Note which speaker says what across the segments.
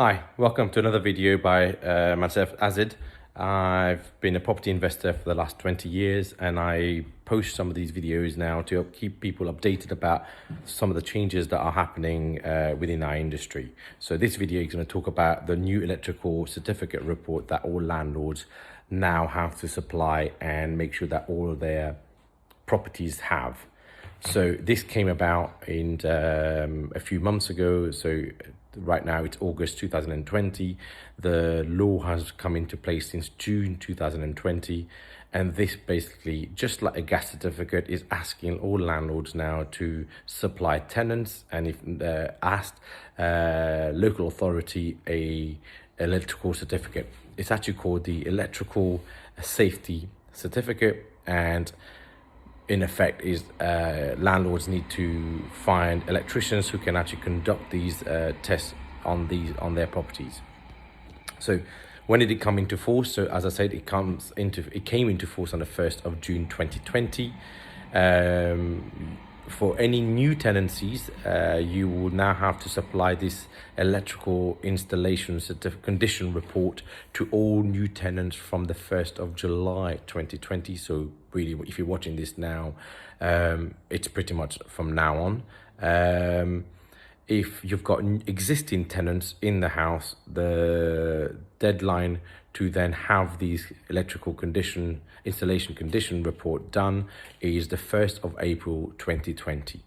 Speaker 1: Hi, welcome to another video by myself, Azid. I've been a property investor for the last 20 years and I post some of these videos now to keep people updated about some of the changes that are happening within our industry. So this video is going to talk about the new electrical certificate report that all landlords now have to supply and make sure that all of their properties have. So this came about in a few months ago. So right now it's August 2020. The law has come into place since June 2020. And this basically, just like a gas certificate, is asking all landlords now to supply tenants, and if asked local authority a electrical certificate. It's actually called the electrical safety certificate, and in effect is landlords need to find electricians who can actually conduct these tests on their properties. So when did it come into force? So as I said, it came into force on the 1st of June 2020. For any new tenancies, you will now have to supply this electrical installation condition report to all new tenants from the 1st of July 2020. So really, if you're watching this now, it's pretty much from now on. If you've got existing tenants in the house, the deadline to then have these electrical installation condition report done is the 1st of April 2020.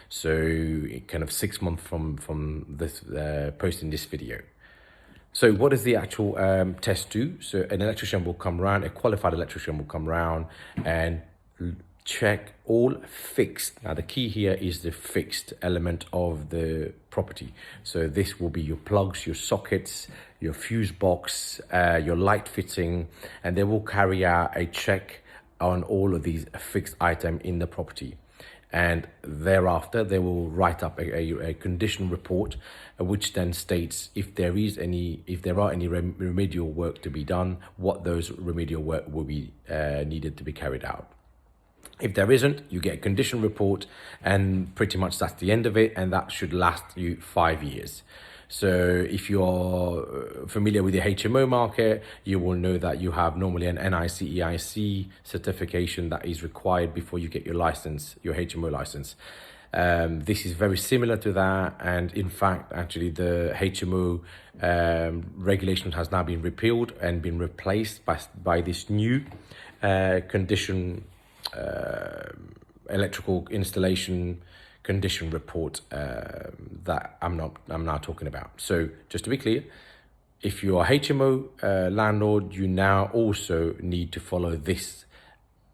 Speaker 1: So kind of 6 months from this posting this video. So what does the actual test do? So an electrician will come around, a qualified electrician will come around and check all fixed. Now the key here is the fixed element of the property. So this will be your plugs, your sockets, your fuse box, your light fitting, and they will carry out a check on all of these fixed items in the property. And thereafter they will write up a condition report, which then states if there are any remedial work to be done, what those remedial work will be needed to be carried out. If there isn't, you get a condition report, and pretty much that's the end of it, and that should last you 5 years. So if you're familiar with the HMO market, you will know that you have normally an NIC/EIC certification that is required before you get your license, your HMO license. This is very similar to that, and in fact, actually the HMO regulation has now been repealed and been replaced by this new electrical installation condition report that I'm now talking about. So just to be clear, if you are HMO landlord, you now also need to follow this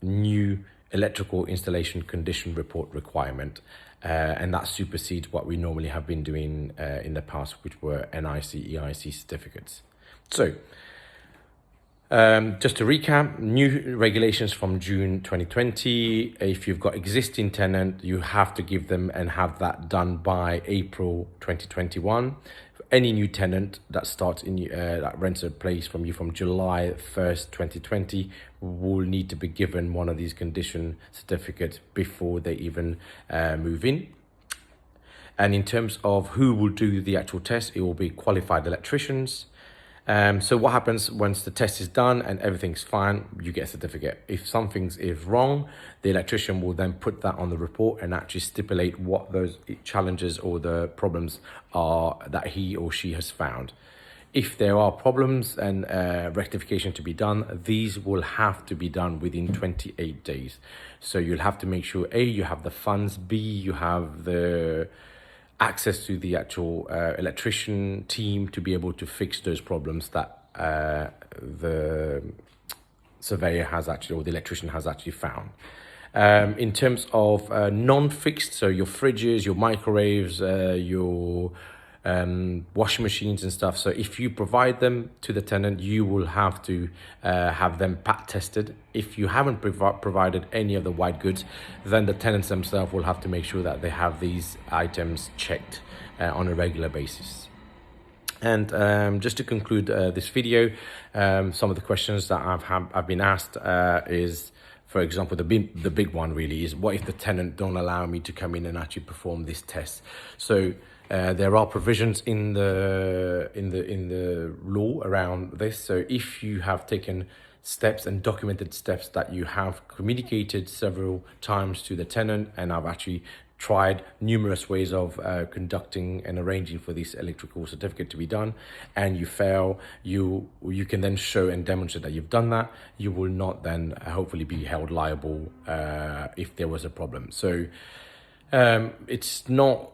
Speaker 1: new electrical installation condition report requirement, and that supersedes what we normally have been doing in the past, which were NIC/EIC certificates. So just to recap, new regulations from June 2020. If you've got existing tenant, you have to give them and have that done by April 2021. Any new tenant that starts that rents a place from you from July 1st, 2020 will need to be given one of these condition certificates before they even move in. And in terms of who will do the actual test, it will be qualified electricians. So what happens once the test is done and everything's fine, you get a certificate. If something is wrong, the electrician will then put that on the report and actually stipulate what those challenges or the problems are that he or she has found. If there are problems and rectification to be done, these will have to be done within 28 days. So you'll have to make sure, A, you have the funds, B, you have the access to the actual electrician team to be able to fix those problems that the surveyor has actually, or the electrician has actually found. In terms of non-fixed, so your fridges, your microwaves, your washing machines and stuff. So if you provide them to the tenant, you will have to have them pat tested. If you haven't provided any of the white goods, then the tenants themselves will have to make sure that they have these items checked on a regular basis. And just to conclude this video, some of the questions that I've been asked is, for example, the big one really is, what if the tenant don't allow me to come in and actually perform this test? So There are provisions in the law around this. So if you have taken steps and documented steps that you have communicated several times to the tenant, and I've actually tried numerous ways of conducting and arranging for this electrical certificate to be done, and you fail, you can then show and demonstrate that you've done that. You will not then hopefully be held liable if there was a problem. So it's not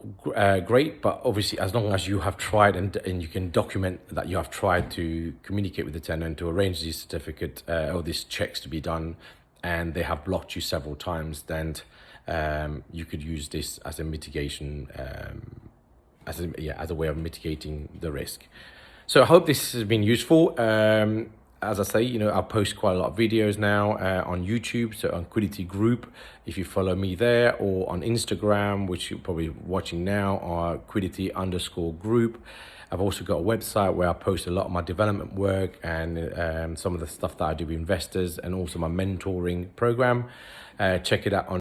Speaker 1: great, but obviously as long as you have tried and you can document that you have tried to communicate with the tenant to arrange this certificate or these checks to be done, and they have blocked you several times, then you could use this as a mitigation, as a way of mitigating the risk. So I hope this has been useful. As I say, I post quite a lot of videos now on YouTube, so on Quiddity Group, if you follow me there, or on Instagram, which you're probably watching now, or Quiddity_group. I've also got a website where I post a lot of my development work and some of the stuff that I do with investors, and also my mentoring program. Check it out on